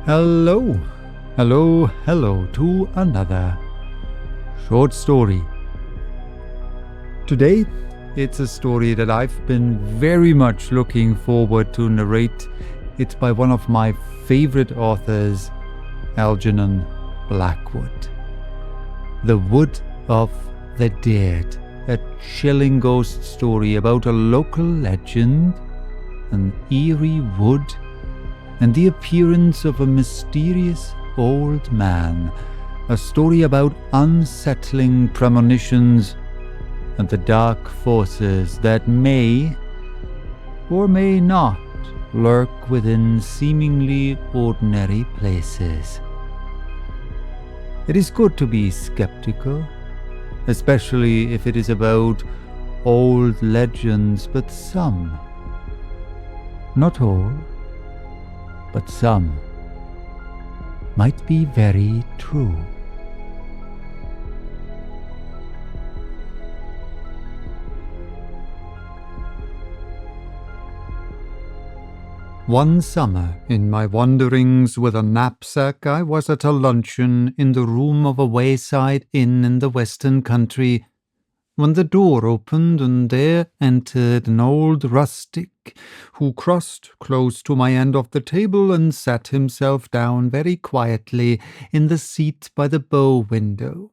Hello, hello to another short story. Today, it's a story that I've been very much looking forward to narrate. It's by one of my favorite authors, Algernon Blackwood. The Wood of the Dead, a chilling ghost story about a local legend, an eerie wood, and the appearance of a mysterious old man, a story about unsettling premonitions and the dark forces that may or may not lurk within seemingly ordinary places. It is good to be skeptical, especially if it is about old legends, but some, not all, but some might be very true. One summer, in my wanderings with a knapsack, I was at a luncheon in the room of a wayside inn in the western country, when the door opened and there entered an old rustic who crossed close to my end of the table and sat himself down very quietly in the seat by the bow window.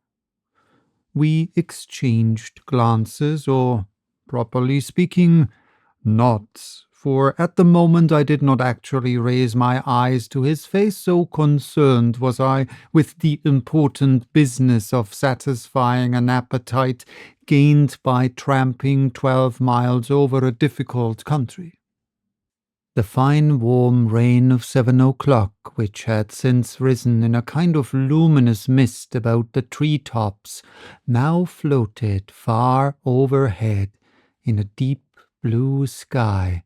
We exchanged glances, or, properly speaking, nods, for at the moment I did not actually raise my eyes to his face, so concerned was I with the important business of satisfying an appetite gained by tramping 12 miles over a difficult country. The fine warm rain of 7 o'clock, which had since risen in a kind of luminous mist about the tree-tops, now floated far overhead in a deep blue sky,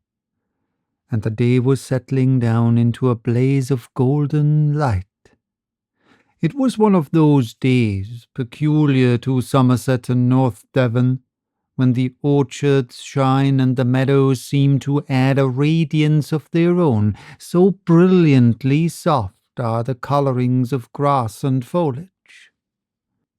and the day was settling down into a blaze of golden light. It was one of those days peculiar to Somerset and North Devon, when the orchards shine and the meadows seem to add a radiance of their own, so brilliantly soft are the colourings of grass and foliage.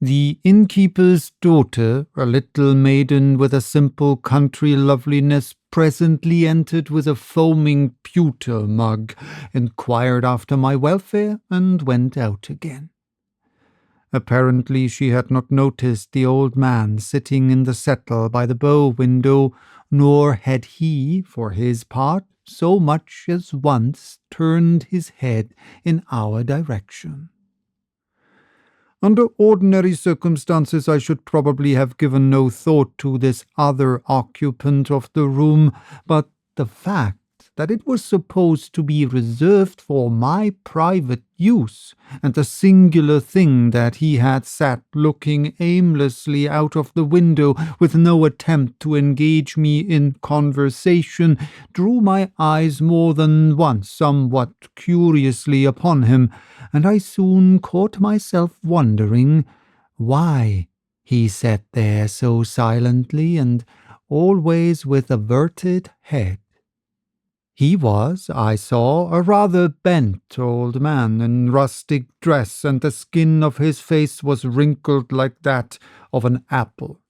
The innkeeper's daughter, a little maiden with a simple country loveliness, presently entered with a foaming pewter mug, inquired after my welfare, and went out again. Apparently she had not noticed the old man sitting in the settle by the bow window, nor had he, for his part, so much as once turned his head in our direction. Under ordinary circumstances I should probably have given no thought to this other occupant of the room, but the fact that it was supposed to be reserved for my private use, and the singular thing that he had sat looking aimlessly out of the window with no attempt to engage me in conversation, drew my eyes more than once somewhat curiously upon him, and I soon caught myself wondering why he sat there so silently and always with averted head. He was, I saw, a rather bent old man in rustic dress, and the skin of his face was wrinkled like that of an apple.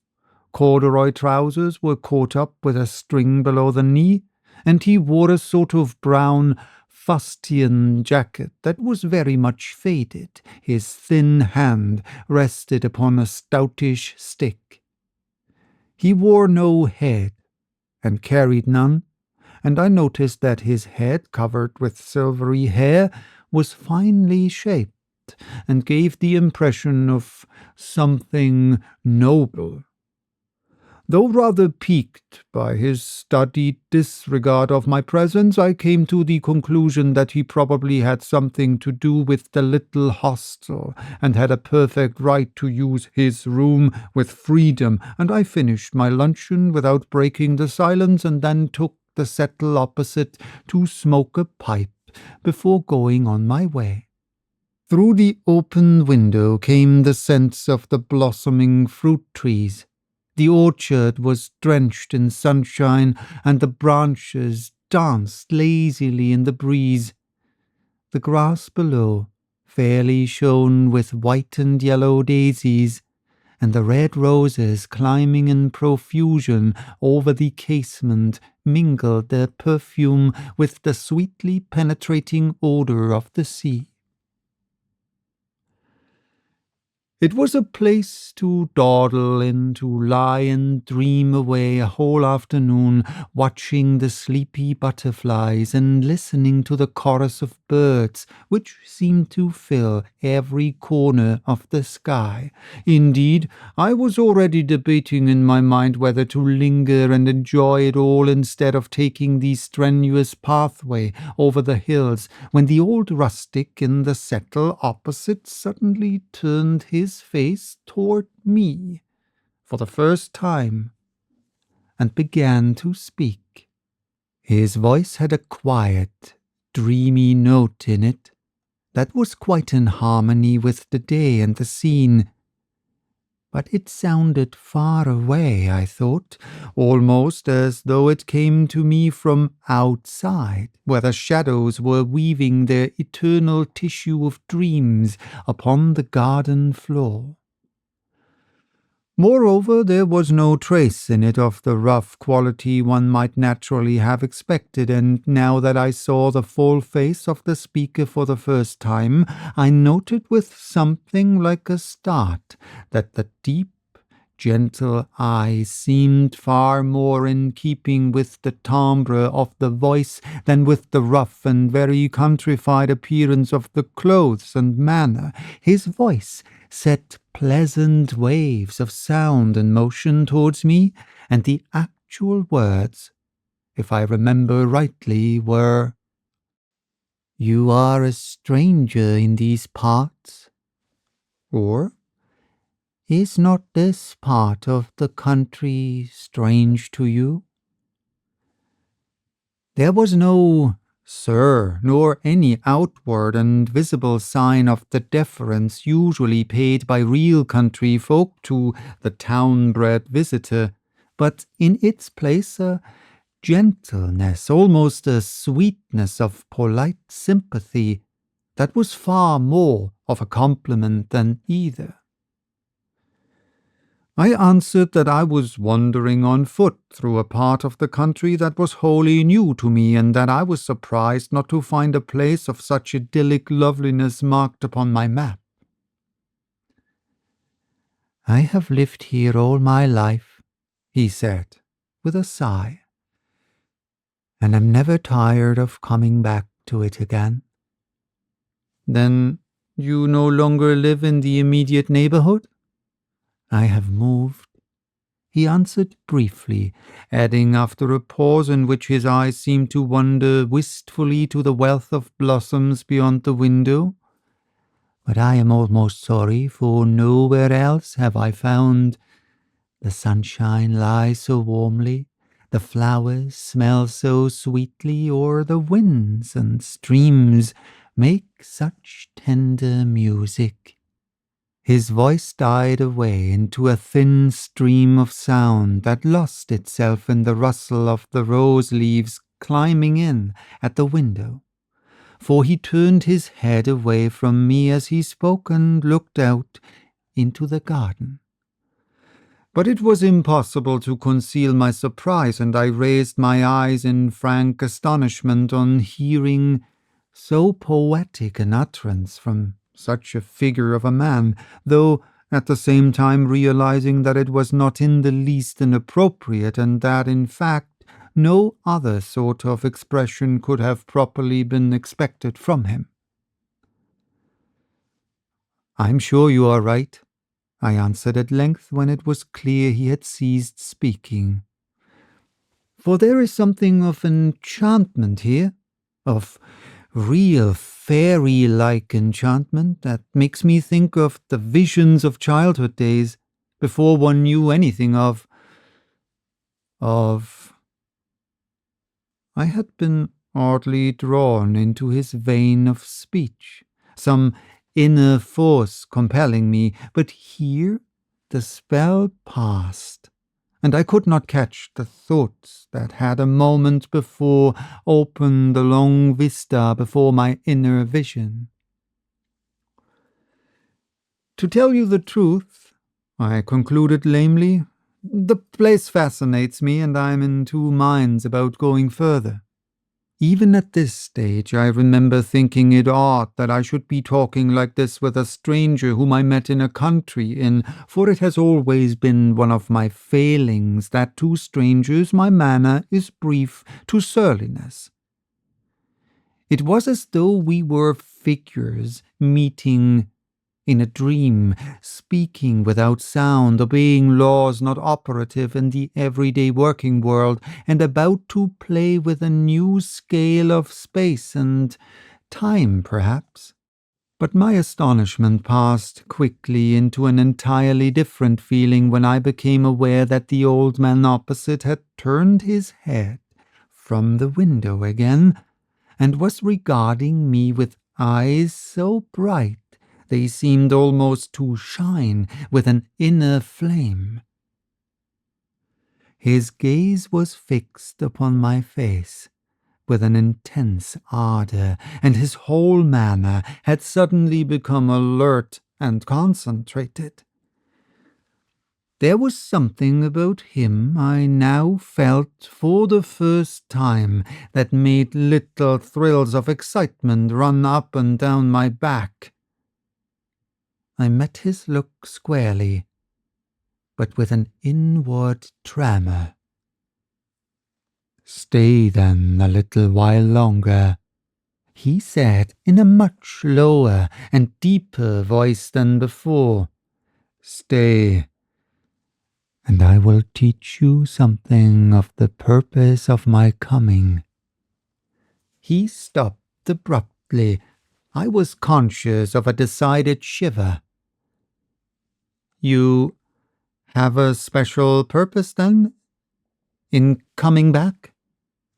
Corduroy trousers were caught up with a string below the knee, and he wore a sort of brown fustian jacket that was very much faded. His thin hand rested upon a stoutish stick. He wore no head, and carried none, and I noticed that his head, covered with silvery hair, was finely shaped, and gave the impression of something noble. Though rather piqued by his studied disregard of my presence, I came to the conclusion that he probably had something to do with the little hostel, and had a perfect right to use his room with freedom, and I finished my luncheon without breaking the silence, and then took the settle opposite to smoke a pipe before going on my way. Through the open window came the scents of the blossoming fruit trees. The orchard was drenched in sunshine, and the branches danced lazily in the breeze. The grass below fairly shone with white and yellow daisies, and the red roses climbing in profusion over the casement mingled their perfume with the sweetly penetrating odour of the sea. It was a place to dawdle in, to lie and dream away a whole afternoon, watching the sleepy butterflies and listening to the chorus of birds, which seemed to fill every corner of the sky. Indeed, I was already debating in my mind whether to linger and enjoy it all instead of taking the strenuous pathway over the hills, when the old rustic in the settle opposite suddenly turned his face toward me for the first time and began to speak. His voice had a quiet, dreamy note in it that was quite in harmony with the day and the scene. But it sounded far away, I thought, almost as though it came to me from outside, where the shadows were weaving their eternal tissue of dreams upon the garden floor. Moreover, there was no trace in it of the rough quality one might naturally have expected, and now that I saw the full face of the speaker for the first time, I noted with something like a start that the deep, gentle eyes seemed far more in keeping with the timbre of the voice than with the rough and very countrified appearance of the clothes and manner. His voice set pleasant waves of sound and motion towards me, and the actual words, if I remember rightly, were, "You are a stranger in these parts," or, "Is not this part of the country strange to you?" There was no "sir," nor any outward and visible sign of the deference usually paid by real country folk to the town-bred visitor, but in its place a gentleness, almost a sweetness of polite sympathy, that was far more of a compliment than either. I answered that I was wandering on foot through a part of the country that was wholly new to me, and that I was surprised not to find a place of such idyllic loveliness marked upon my map. "I have lived here all my life," he said, with a sigh, "and am never tired of coming back to it again." "Then you no longer live in the immediate neighborhood?" "I have moved," he answered briefly, adding after a pause in which his eyes seemed to wander wistfully to the wealth of blossoms beyond the window, "but I am almost sorry, for nowhere else have I found the sunshine lie so warmly, the flowers smell so sweetly, or the winds and streams make such tender music." His voice died away into a thin stream of sound that lost itself in the rustle of the rose leaves climbing in at the window, for he turned his head away from me as he spoke and looked out into the garden. But it was impossible to conceal my surprise, and I raised my eyes in frank astonishment on hearing so poetic an utterance from such a figure of a man, though at the same time realizing that it was not in the least inappropriate, and that, in fact, no other sort of expression could have properly been expected from him. "I'm sure you are right," I answered at length, when it was clear he had ceased speaking. "For there is something of enchantment here, of real fairy-like enchantment, that makes me think of the visions of childhood days, before one knew anything of... I had been oddly drawn into his vein of speech, some inner force compelling me, but here the spell passed. and I could not catch the thoughts that had a moment before opened the long vista before my inner vision. To tell you the truth, I concluded lamely, the place fascinates me, and I am in two minds about going further. Even at this stage, I remember thinking it odd that I should be talking like this with a stranger whom I met in a country inn, for it has always been one of my failings that to strangers my manner is brief to surliness. It was as though we were figures meeting in a dream, speaking without sound, obeying laws not operative in the everyday working world, and about to play with a new scale of space and time, perhaps. But my astonishment passed quickly into an entirely different feeling when I became aware that the old man opposite had turned his head from the window again, and was regarding me with eyes so bright they seemed almost to shine with an inner flame. His gaze was fixed upon my face with an intense ardour, and his whole manner had suddenly become alert and concentrated. There was something about him I now felt for the first time that made little thrills of excitement run up and down my back. I met his look squarely, but with an inward tremor. "Stay, then, a little while longer," he said in a much lower and deeper voice than before. "Stay, and I will teach you something of the purpose of my coming." He stopped abruptly. I was conscious of a decided shiver. "You have a special purpose, then, in coming back?"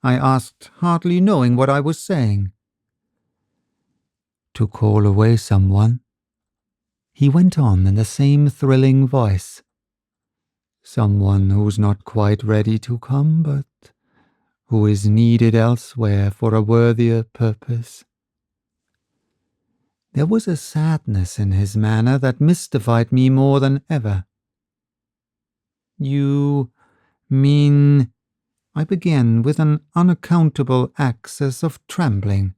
I asked, hardly knowing what I was saying. "To call away someone," he went on in the same thrilling voice. "Someone who's not quite ready to come, but who is needed elsewhere for a worthier purpose." There was a sadness in his manner that mystified me more than ever. "You mean—" I began with an unaccountable access of trembling.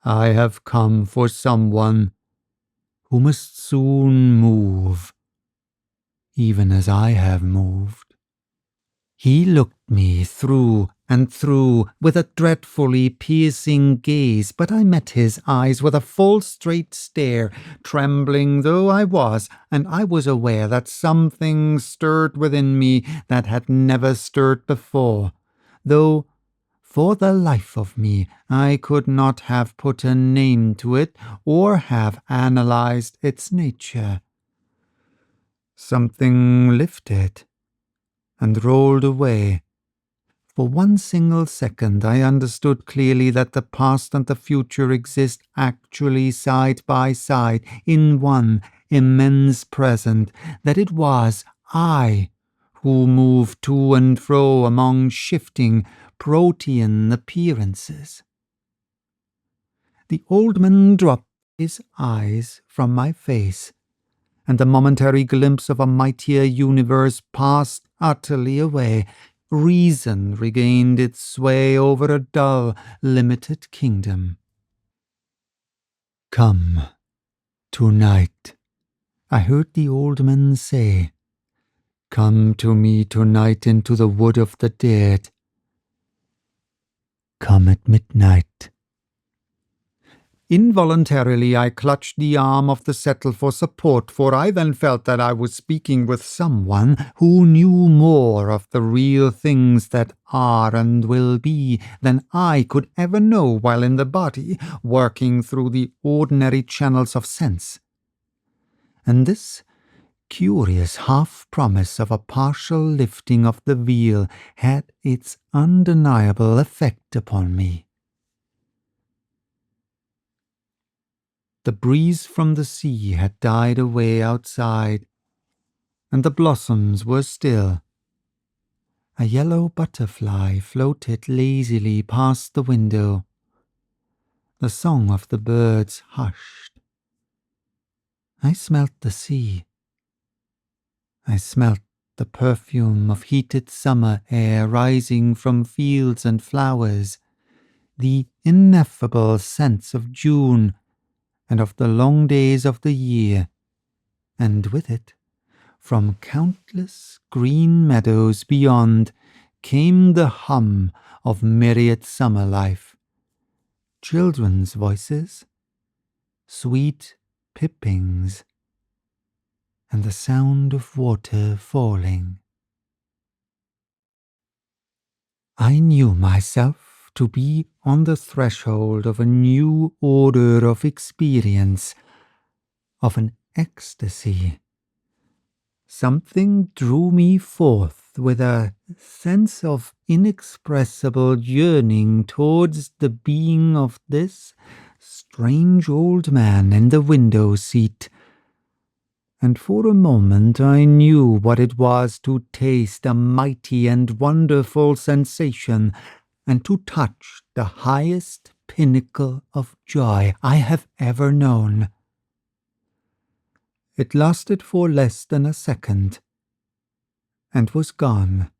"I have come for someone who must soon move, even as I have moved." He looked me through and through with a dreadfully piercing gaze, but I met his eyes with a full straight stare, trembling though I was, and I was aware that something stirred within me that had never stirred before, though for the life of me I could not have put a name to it or have analyzed its nature. Something lifted and rolled away. For one single second I understood clearly that the past and the future exist actually side by side in one immense present, that it was I who moved to and fro among shifting protean appearances. The old man dropped his eyes from my face, and the momentary glimpse of a mightier universe passed utterly away. Reason regained its sway over a dull, limited kingdom. "Come, tonight," I heard the old man say. "Come to me tonight into the wood of the dead. Come at midnight." Involuntarily I clutched the arm of the settle for support, for I then felt that I was speaking with someone who knew more of the real things that are and will be than I could ever know while in the body, working through the ordinary channels of sense. And this curious half-promise of a partial lifting of the veil had its undeniable effect upon me. The breeze from the sea had died away outside, and the blossoms were still. A yellow butterfly floated lazily past the window. The song of the birds hushed. I smelt the sea. I smelt the perfume of heated summer air rising from fields and flowers, the ineffable sense of June and of the long days of the year, and with it, from countless green meadows beyond, came the hum of myriad summer life. Children's voices, sweet pippings, and the sound of water falling. I knew myself to be on the threshold of a new order of experience, of an ecstasy. Something drew me forth with a sense of inexpressible yearning towards the being of this strange old man in the window seat, and for a moment I knew what it was to taste a mighty and wonderful sensation, and to touch the highest pinnacle of joy I have ever known. It lasted for less than a second, and was gone.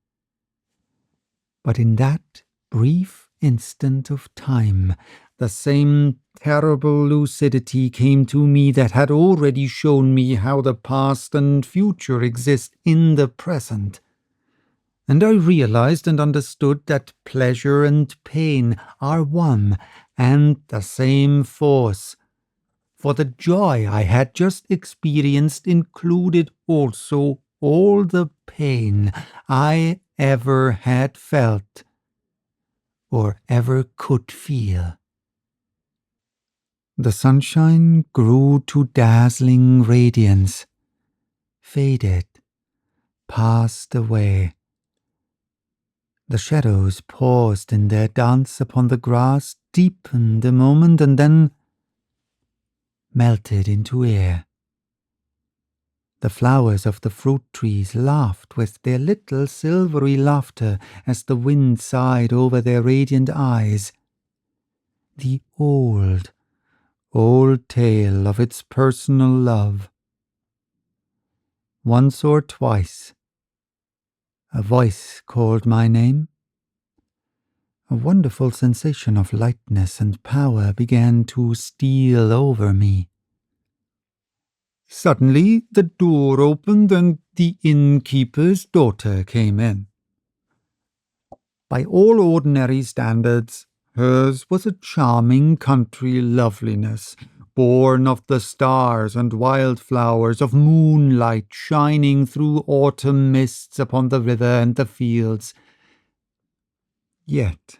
But in that brief instant of time, the same terrible lucidity came to me that had already shown me how the past and future exist in the present. And I realized and understood that pleasure and pain are one and the same force. For the joy I had just experienced included also all the pain I ever had felt or ever could feel. The sunshine grew to dazzling radiance, faded, passed away. The shadows paused in their dance upon the grass, deepened a moment, and then melted into air. The flowers of the fruit trees laughed with their little silvery laughter as the wind sighed over their radiant eyes. The old tale of its personal love. Once or twice, a voice called my name. A wonderful sensation of lightness and power began to steal over me. Suddenly the door opened and the innkeeper's daughter came in. By all ordinary standards, hers was a charming country loveliness, born of the stars and wildflowers, of moonlight shining through autumn mists upon the river and the fields. Yet,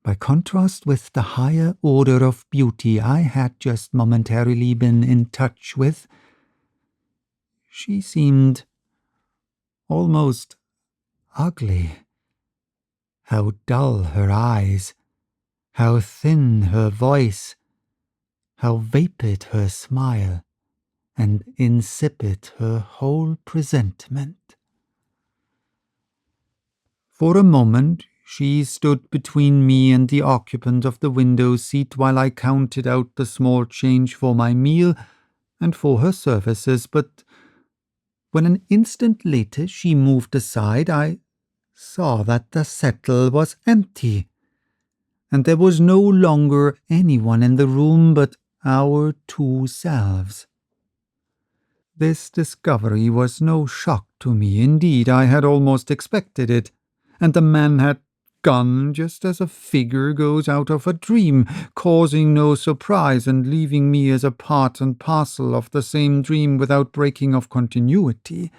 by contrast with the higher order of beauty I had just momentarily been in touch with, she seemed almost ugly. How dull her eyes, how thin her voice, how vapid her smile, and insipid her whole presentment. For a moment she stood between me and the occupant of the window seat while I counted out the small change for my meal and for her services, but when an instant later she moved aside, I saw that the settle was empty, and there was no longer anyone in the room but our two selves. This discovery was no shock to me. Indeed, I had almost expected it, and the man had gone just as a figure goes out of a dream, causing no surprise and leaving me as a part and parcel of the same dream without breaking of continuity.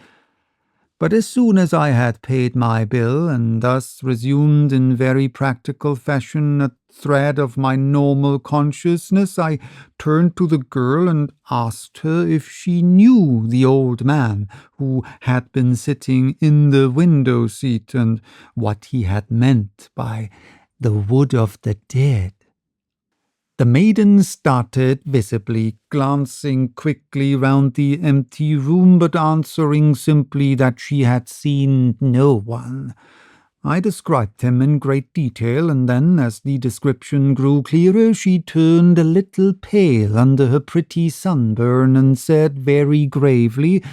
But as soon as I had paid my bill and thus resumed in very practical fashion a thread of my normal consciousness, I turned to the girl and asked her if she knew the old man who had been sitting in the window seat and what he had meant by the wood of the dead. The maiden started visibly, glancing quickly round the empty room, but answering simply that she had seen no one. I described him in great detail, and then, as the description grew clearer, she turned a little pale under her pretty sunburn and said very gravely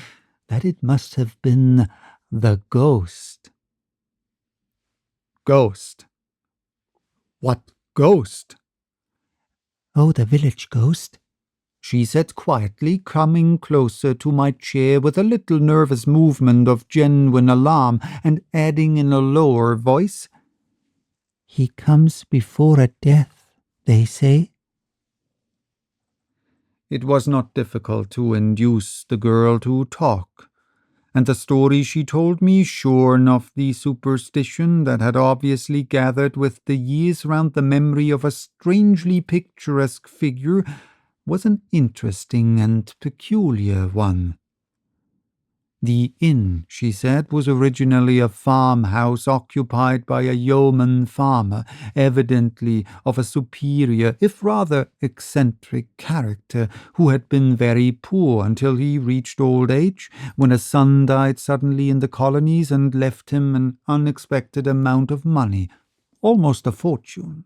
that it must have been the ghost. Ghost? What ghost? Oh, the village ghost, she said quietly, coming closer to my chair with a little nervous movement of genuine alarm, and adding in a lower voice, "He comes before a death, they say." It was not difficult to induce the girl to talk, and the story she told me, shorn of the superstition that had obviously gathered with the years round the memory of a strangely picturesque figure, was an interesting and peculiar one. The inn, she said, was originally a farmhouse occupied by a yeoman farmer, evidently of a superior, if rather eccentric character, who had been very poor until he reached old age, when a son died suddenly in the colonies and left him an unexpected amount of money, almost a fortune.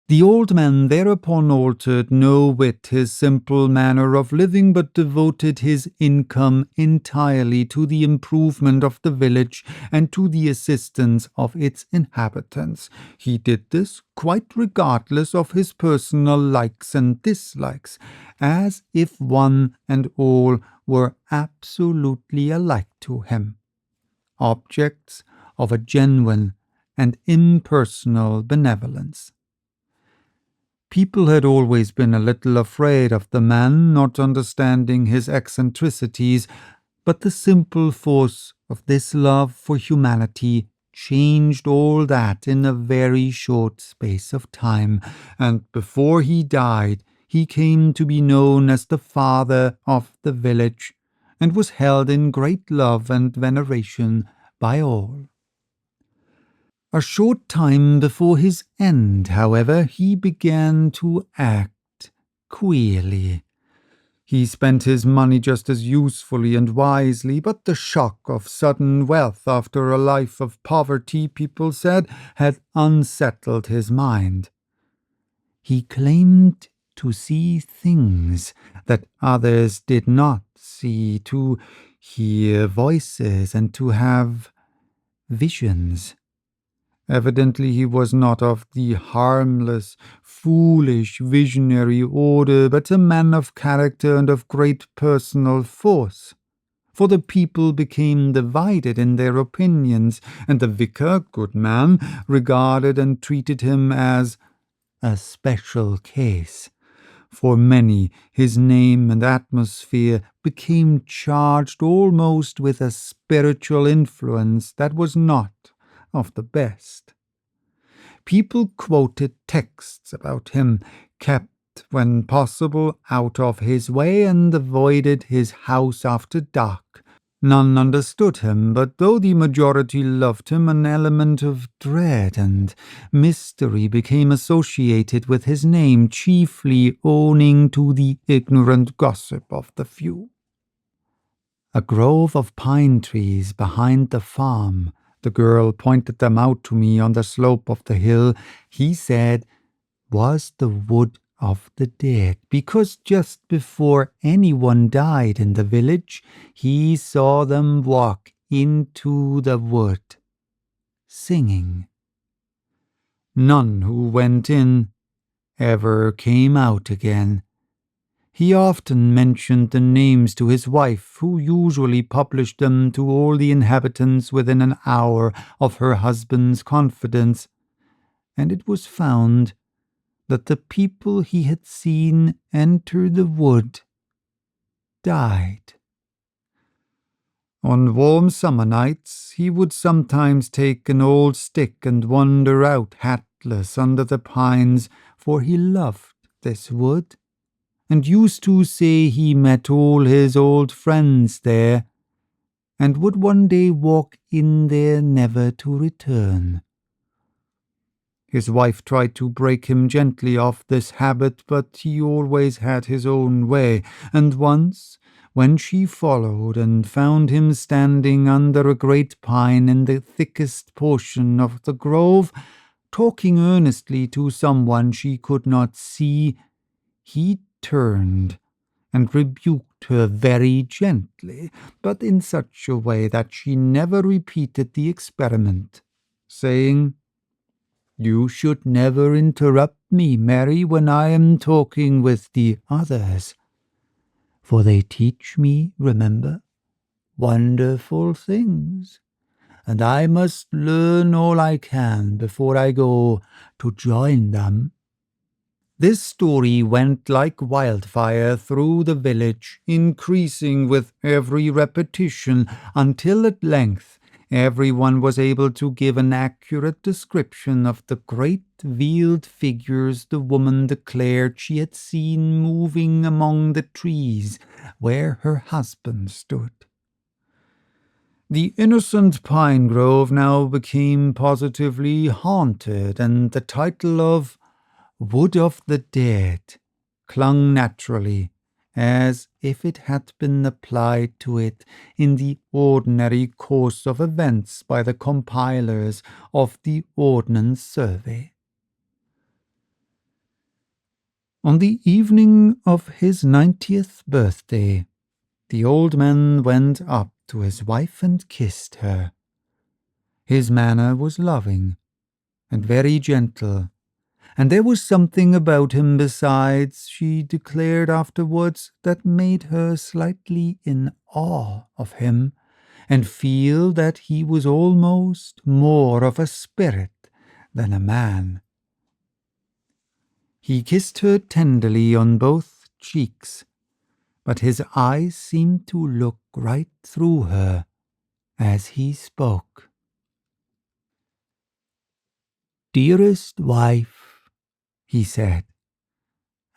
The old man thereupon altered no whit his simple manner of living, but devoted his income entirely to the improvement of the village and to the assistance of its inhabitants. He did this quite regardless of his personal likes and dislikes, as if one and all were absolutely alike to him, objects of a genuine and impersonal benevolence. People had always been a little afraid of the man, not understanding his eccentricities, but the simple force of this love for humanity changed all that in a very short space of time, and before he died he came to be known as the father of the village, and was held in great love and veneration by all. A short time before his end, however, he began to act queerly. He spent his money just as usefully and wisely, but the shock of sudden wealth after a life of poverty, people said, had unsettled his mind. He claimed to see things that others did not see, to hear voices, and to have visions. Evidently he was not of the harmless, foolish, visionary order, but a man of character and of great personal force. For the people became divided in their opinions, and the vicar, good man, regarded and treated him as a special case. For many, his name and atmosphere became charged almost with a spiritual influence that was not of the best. People quoted texts about him, kept, when possible, out of his way, and avoided his house after dark. None understood him, but though the majority loved him, an element of dread and mystery became associated with his name, chiefly owing to the ignorant gossip of the few. A grove of pine trees behind the farm, the girl pointed them out to me on the slope of the hill, he said, was the wood of the dead, because just before anyone died in the village, he saw them walk into the wood, singing. None who went in ever came out again. He often mentioned the names to his wife, who usually published them to all the inhabitants within an hour of her husband's confidence, and it was found that the people he had seen enter the wood died. On warm summer nights he would sometimes take an old stick and wander out hatless under the pines, for he loved this wood, and used to say he met all his old friends there, and would one day walk in there never to return. His wife tried to break him gently off this habit, but he always had his own way, and once, when she followed and found him standing under a great pine in the thickest portion of the grove, talking earnestly to someone she could not see, he turned and rebuked her very gently, but in such a way that she never repeated the experiment, saying, "You should never interrupt me, Mary, when I am talking with the others, for they teach me, remember, wonderful things, and I must learn all I can before I go to join them." This story went like wildfire through the village, increasing with every repetition, until at length everyone was able to give an accurate description of the great veiled figures the woman declared she had seen moving among the trees where her husband stood. The innocent pine grove now became positively haunted, and the title of Wood of the Dead clung naturally, as if it had been applied to it in the ordinary course of events by the compilers of the Ordnance Survey. On the evening of his 90th birthday, the old man went up to his wife and kissed her. His manner was loving and very gentle, and there was something about him besides, she declared afterwards, that made her slightly in awe of him, and feel that he was almost more of a spirit than a man. He kissed her tenderly on both cheeks, but his eyes seemed to look right through her as he spoke. "Dearest wife," he said,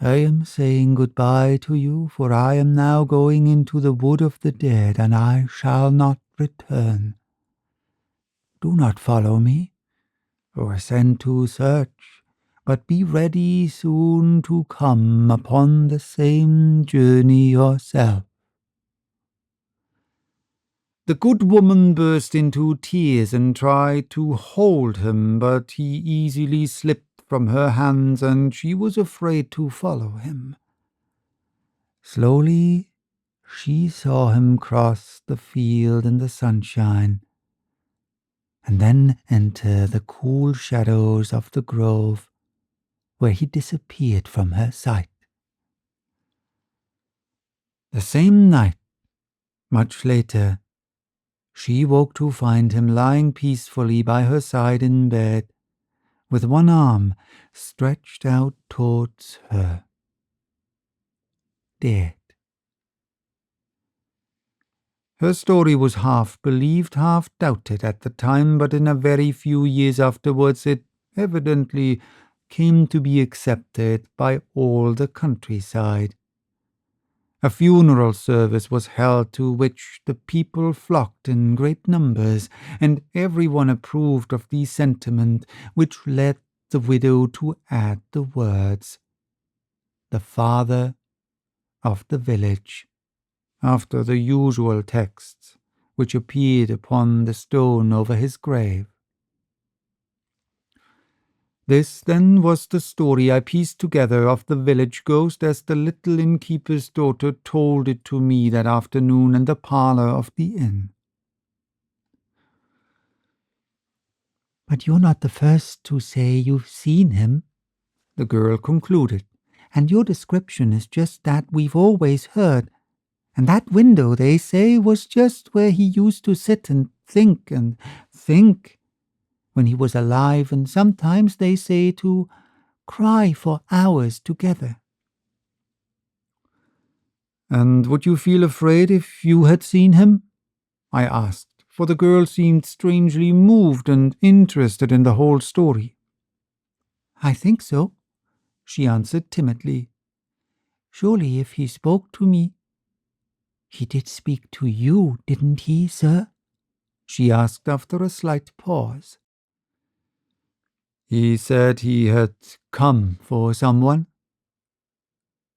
"I am saying good-bye to you, for I am now going into the wood of the dead, and I shall not return. Do not follow me, or send to search, but be ready soon to come upon the same journey yourself." The good woman burst into tears and tried to hold him, but he easily slipped from her hands, and she was afraid to follow him. Slowly she saw him cross the field in the sunshine, and then enter the cool shadows of the grove, where he disappeared from her sight. The same night, much later, she woke to find him lying peacefully by her side in bed, with one arm stretched out towards her, dead. Her story was half believed, half doubted at the time, but in a very few years afterwards it evidently came to be accepted by all the countryside. A funeral service was held to which the people flocked in great numbers, and everyone approved of the sentiment which led the widow to add the words, "The father of the village," after the usual texts which appeared upon the stone over his grave. This, then, was the story I pieced together of the village ghost as the little innkeeper's daughter told it to me that afternoon in the parlour of the inn. "But you're not the first to say you've seen him," the girl concluded, "and your description is just that we've always heard. And that window, they say, was just where he used to sit and think when he was alive, and sometimes they say to cry for hours together." "And would you feel afraid if you had seen him?" I asked, for the girl seemed strangely moved and interested in the whole story. "I think so," she answered timidly. "Surely if he spoke to me—" "He did speak to you, didn't he, sir?" she asked after a slight pause. He said he had come for someone.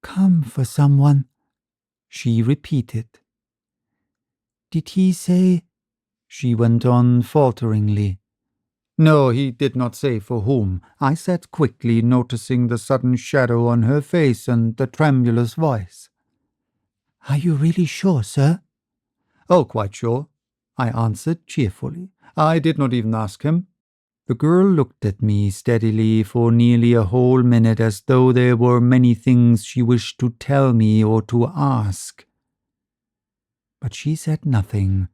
Come for someone, she repeated. Did he say? She went on falteringly. No, he did not say for whom, I said quickly, noticing the sudden shadow on her face and the tremulous voice. Are you really sure, sir? Oh, quite sure, I answered cheerfully. I did not even ask him. The girl looked at me steadily for nearly a whole minute, as though there were many things she wished to tell me or to ask. But she said nothing,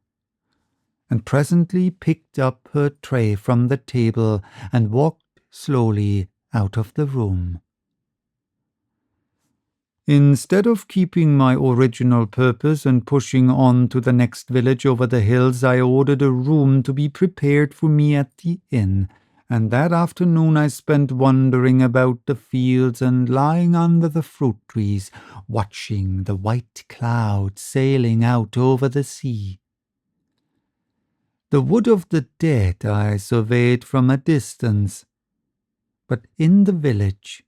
and presently picked up her tray from the table and walked slowly out of the room. Instead of keeping my original purpose and pushing on to the next village over the hills, I ordered a room to be prepared for me at the inn, and that afternoon I spent wandering about the fields and lying under the fruit trees, watching the white clouds sailing out over the sea. The wood of the dead I surveyed from a distance, but in the village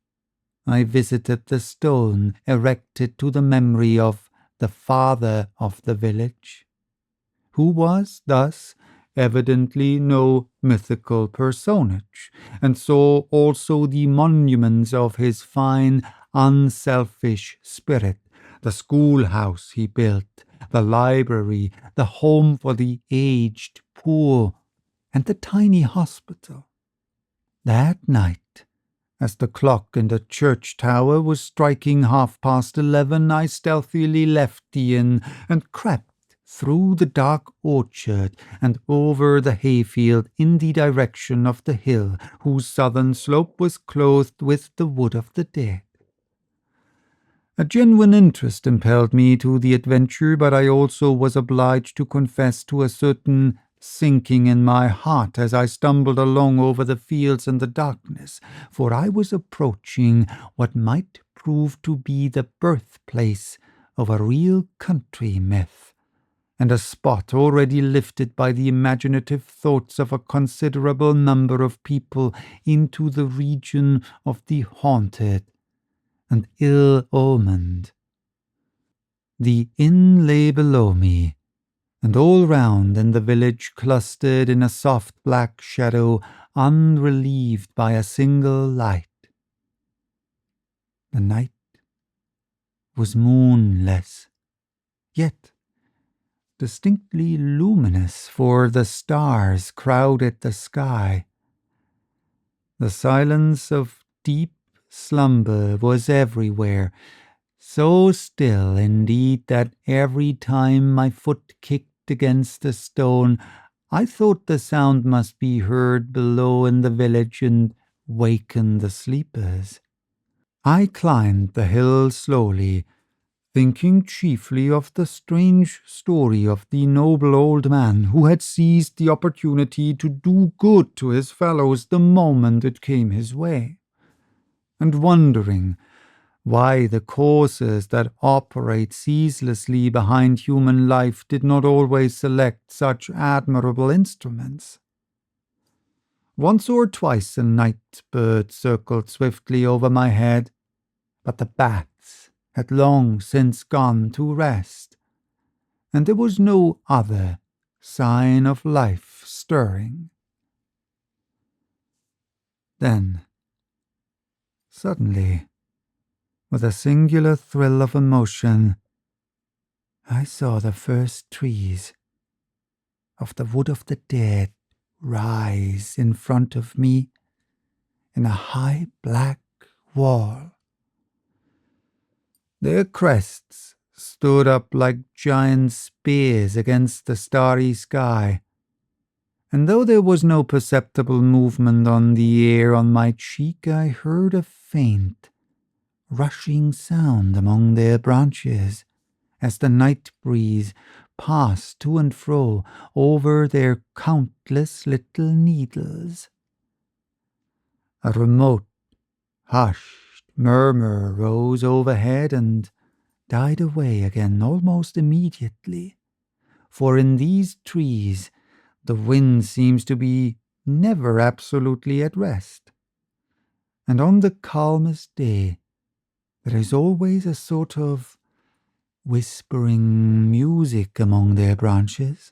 I visited the stone erected to the memory of the father of the village, who was thus evidently no mythical personage, and saw also the monuments of his fine, unselfish spirit, the schoolhouse he built, the library, the home for the aged, poor, and the tiny hospital. That night, as the clock in the church tower was striking 11:30, I stealthily left the inn and crept through the dark orchard and over the hayfield in the direction of the hill whose southern slope was clothed with the wood of the dead. A genuine interest impelled me to the adventure, but I also was obliged to confess to a certain sinking in my heart as I stumbled along over the fields in the darkness, for I was approaching what might prove to be the birthplace of a real country myth, and a spot already lifted by the imaginative thoughts of a considerable number of people into the region of the haunted and ill-omened. The inn lay below me, and all round in the village clustered in a soft black shadow, unrelieved by a single light. The night was moonless, yet distinctly luminous, for the stars crowded the sky. The silence of deep slumber was everywhere, so still indeed that every time my foot kicked against a stone, I thought the sound must be heard below in the village and waken the sleepers. I climbed the hill slowly, thinking chiefly of the strange story of the noble old man who had seized the opportunity to do good to his fellows the moment it came his way, and wondering why the causes that operate ceaselessly behind human life did not always select such admirable instruments. Once or twice a night bird circled swiftly over my head, but the bats had long since gone to rest, and there was no other sign of life stirring. Then, suddenly, with a singular thrill of emotion, I saw the first trees of the wood of the dead rise in front of me in a high black wall. Their crests stood up like giant spears against the starry sky, and though there was no perceptible movement on the air on my cheek, I heard a faint, rushing sound among their branches as the night breeze passed to and fro over their countless little needles. A remote, hushed murmur rose overhead and died away again almost immediately, for in these trees the wind seems to be never absolutely at rest. and on the calmest day there is always a sort of whispering music among their branches.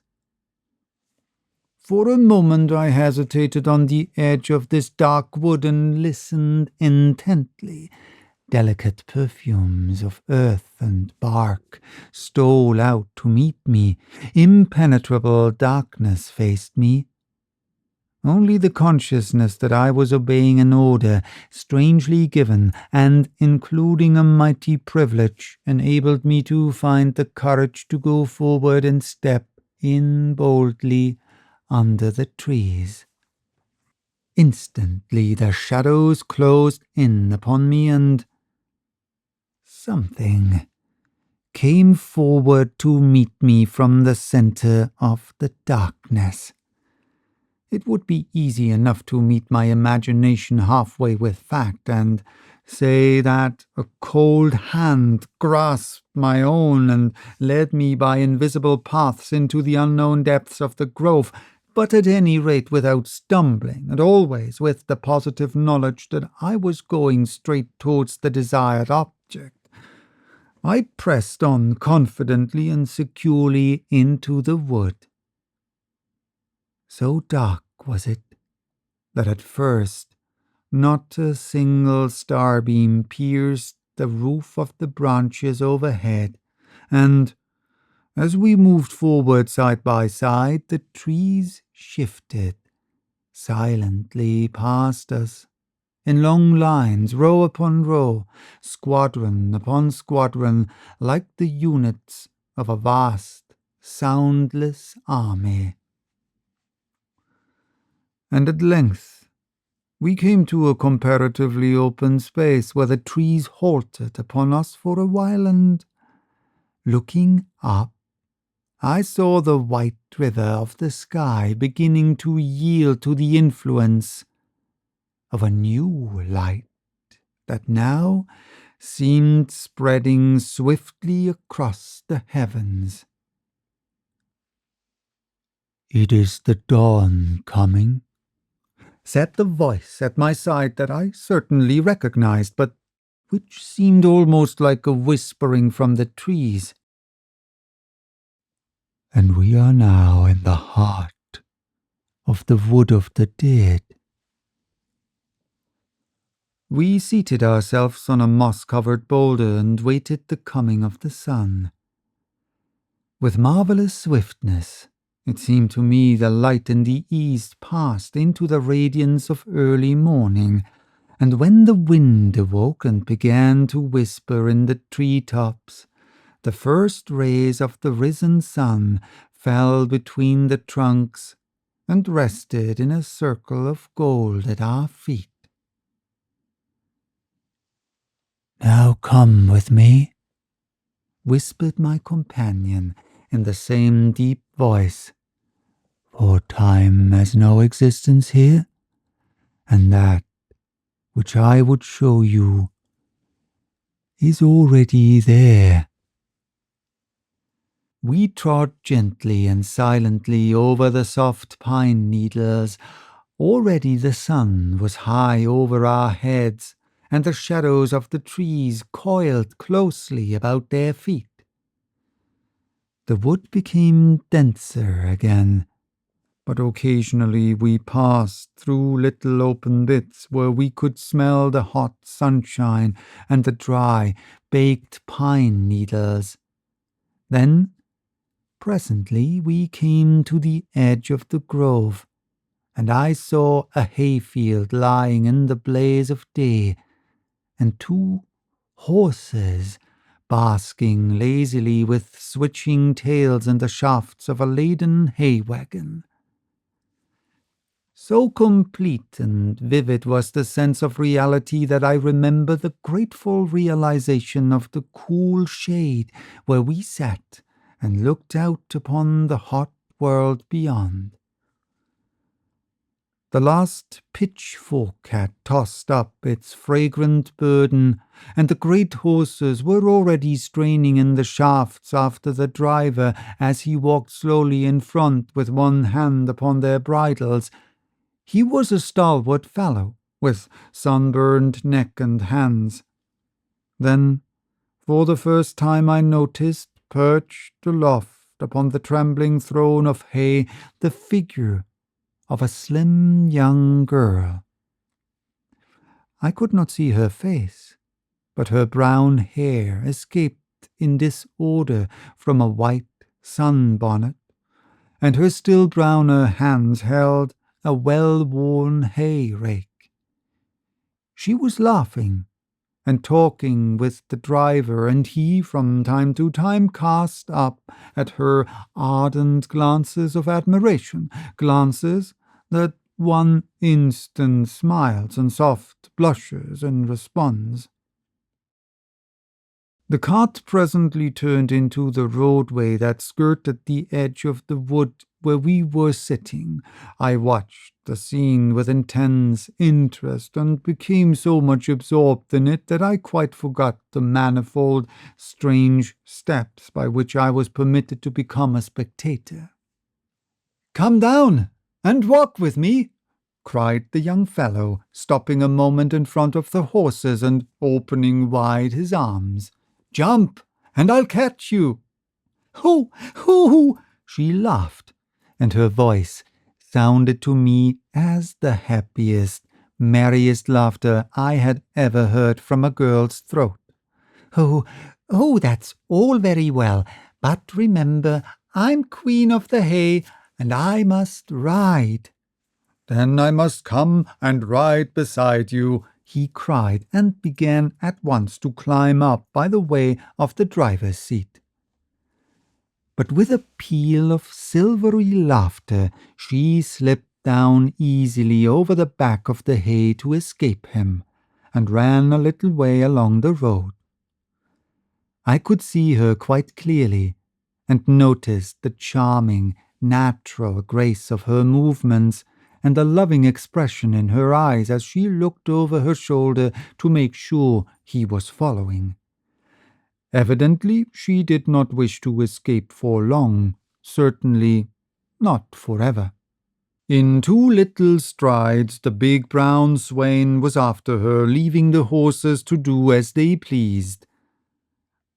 For a moment I hesitated on the edge of this dark wood and listened intently. Delicate perfumes of earth and bark stole out to meet me. Impenetrable darkness faced me. Only the consciousness that I was obeying an order strangely given and including a mighty privilege enabled me to find the courage to go forward and step in boldly under the trees. Instantly the shadows closed in upon me and something came forward to meet me from the center of the darkness. It would be easy enough to meet my imagination halfway with fact and say that a cold hand grasped my own and led me by invisible paths into the unknown depths of the grove, but at any rate without stumbling, and always with the positive knowledge that I was going straight towards the desired object. I pressed on confidently and securely into the wood. So dark was it that at first not a single starbeam pierced the roof of the branches overhead, and as we moved forward side by side, the trees shifted silently past us, in long lines, row upon row, squadron upon squadron, like the units of a vast, soundless army. And at length we came to a comparatively open space where the trees halted upon us for a while, and, looking up, I saw the white river of the sky beginning to yield to the influence of a new light that now seemed spreading swiftly across the heavens. "It is the dawn coming," said the voice at my side that I certainly recognized, but which seemed almost like a whispering from the trees. "And we are now in the heart of the wood of the dead." We seated ourselves on a moss-covered boulder and waited the coming of the sun. With marvelous swiftness, it seemed to me the light in the east passed into the radiance of early morning, and when the wind awoke and began to whisper in the tree-tops, the first rays of the risen sun fell between the trunks and rested in a circle of gold at our feet. "Now come with me," whispered my companion in the same deep voice, "for time has no existence here, and that which I would show you is already there." We trod gently and silently over the soft pine needles. Already the sun was high over our heads, and the shadows of the trees coiled closely about their feet. The wood became denser again, but occasionally we passed through little open bits where we could smell the hot sunshine and the dry, baked pine needles. Then, presently, we came to the edge of the grove, and I saw a hayfield lying in the blaze of day, and two horses basking lazily with switching tails in the shafts of a laden hay wagon. So complete and vivid was the sense of reality that I remember the grateful realization of the cool shade where we sat and looked out upon the hot world beyond. The last pitchfork had tossed up its fragrant burden, and the great horses were already straining in the shafts after the driver as he walked slowly in front with one hand upon their bridles. He was a stalwart fellow, with sunburned neck and hands. Then, for the first time, I noticed, perched aloft upon the trembling throne of hay, the figure of a slim young girl. I could not see her face, but her brown hair escaped in disorder from a white sunbonnet, and her still browner hands held a well-worn hay rake. She was laughing and talking with the driver, and he from time to time cast up at her ardent glances of admiration, glances that won instant smiles and soft blushes in response. The cart presently turned into the roadway that skirted the edge of the wood where we were sitting. I watched the scene with intense interest and became so much absorbed in it that I quite forgot the manifold, strange steps by which I was permitted to become a spectator. "Come down and walk with me," cried the young fellow, stopping a moment in front of the horses and opening wide his arms. "Jump, and I'll catch you." "Hoo, hoo!" she laughed, and her voice sounded to me as the happiest, merriest laughter I had ever heard from a girl's throat. "Oh, that's all very well, but remember, I'm queen of the hay, and I must ride." "Then I must come and ride beside you," he cried, and began at once to climb up by the way of the driver's seat. But with a peal of silvery laughter, she slipped down easily over the back of the hay to escape him, and ran a little way along the road. I could see her quite clearly, and noticed the charming, natural grace of her movements, and the loving expression in her eyes as she looked over her shoulder to make sure he was following. Evidently, she did not wish to escape for long, certainly not forever. In 2 little strides, the big brown swain was after her, leaving the horses to do as they pleased.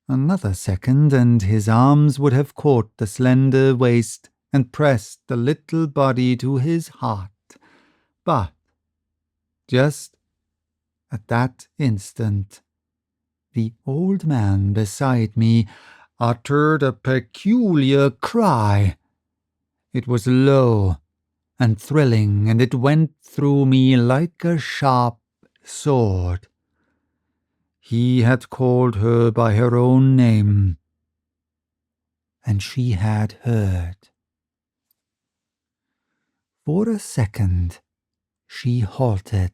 Another second, and his arms would have caught the slender waist and pressed the little body to his heart. But just at that instant, the old man beside me uttered a peculiar cry. It was low and thrilling, and it went through me like a sharp sword. He had called her by her own name, and she had heard. For a second, she halted,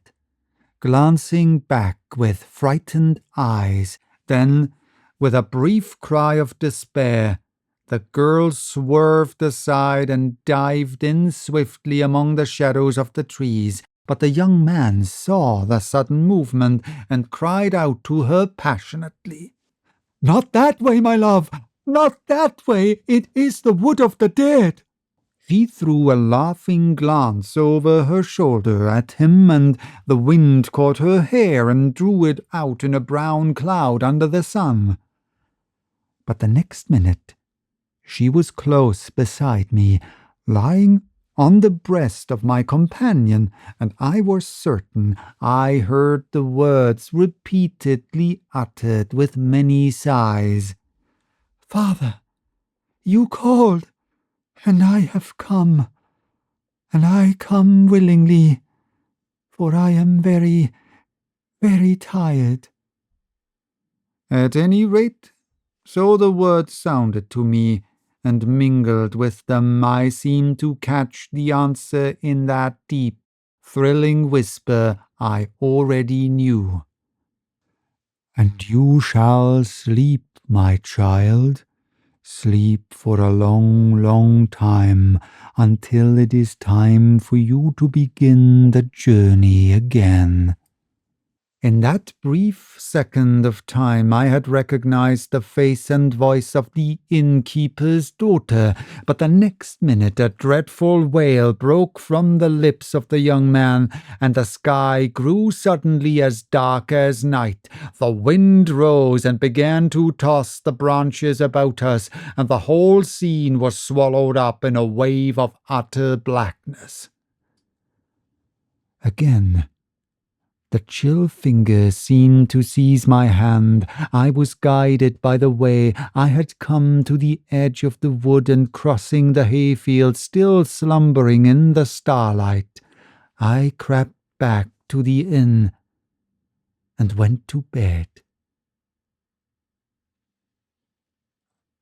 glancing back with frightened eyes. Then, with a brief cry of despair, the girl swerved aside and dived in swiftly among the shadows of the trees. But the young man saw the sudden movement and cried out to her passionately, "Not that way, my love! Not that way! It is the wood of the dead!" She threw a laughing glance over her shoulder at him, and the wind caught her hair and drew it out in a brown cloud under the sun. But the next minute she was close beside me, lying on the breast of my companion, and I was certain I heard the words repeatedly uttered with many sighs. "Father, you called, and I have come, and I come willingly, for I am very, very tired." At any rate, so the words sounded to me, and mingled with them I seemed to catch the answer in that deep, thrilling whisper I already knew. "And you shall sleep, my child. Sleep for a long, long time, until it is time for you to begin the journey again." In that brief second of time I had recognized the face and voice of the innkeeper's daughter, but the next minute a dreadful wail broke from the lips of the young man, and the sky grew suddenly as dark as night. The wind rose and began to toss the branches about us, and the whole scene was swallowed up in a wave of utter blackness. Again, the chill fingers seemed to seize my hand. I was guided by the way. I had come to the edge of the wood, and crossing the hayfield, still slumbering in the starlight, I crept back to the inn and went to bed.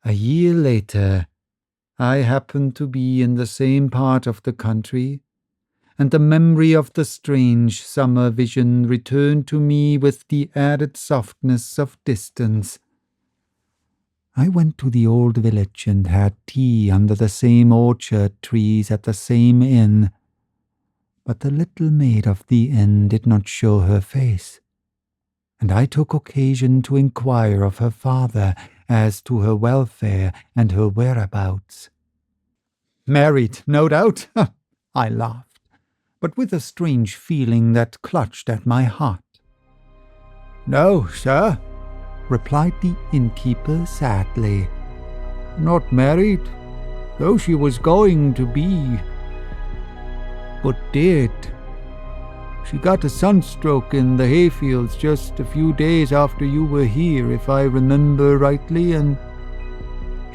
A year later, I happened to be in the same part of the country, and the memory of the strange summer vision returned to me with the added softness of distance. I went to the old village and had tea under the same orchard trees at the same inn, but the little maid of the inn did not show her face, and I took occasion to inquire of her father as to her welfare and her whereabouts. "Married, no doubt?" I laughed, but with a strange feeling that clutched at my heart. "No, sir," replied the innkeeper sadly. "Not married, though she was going to be, but dead. She got a sunstroke in the hayfields just a few days after you were here, if I remember rightly, and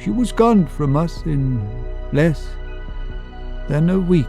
she was gone from us in less than a week."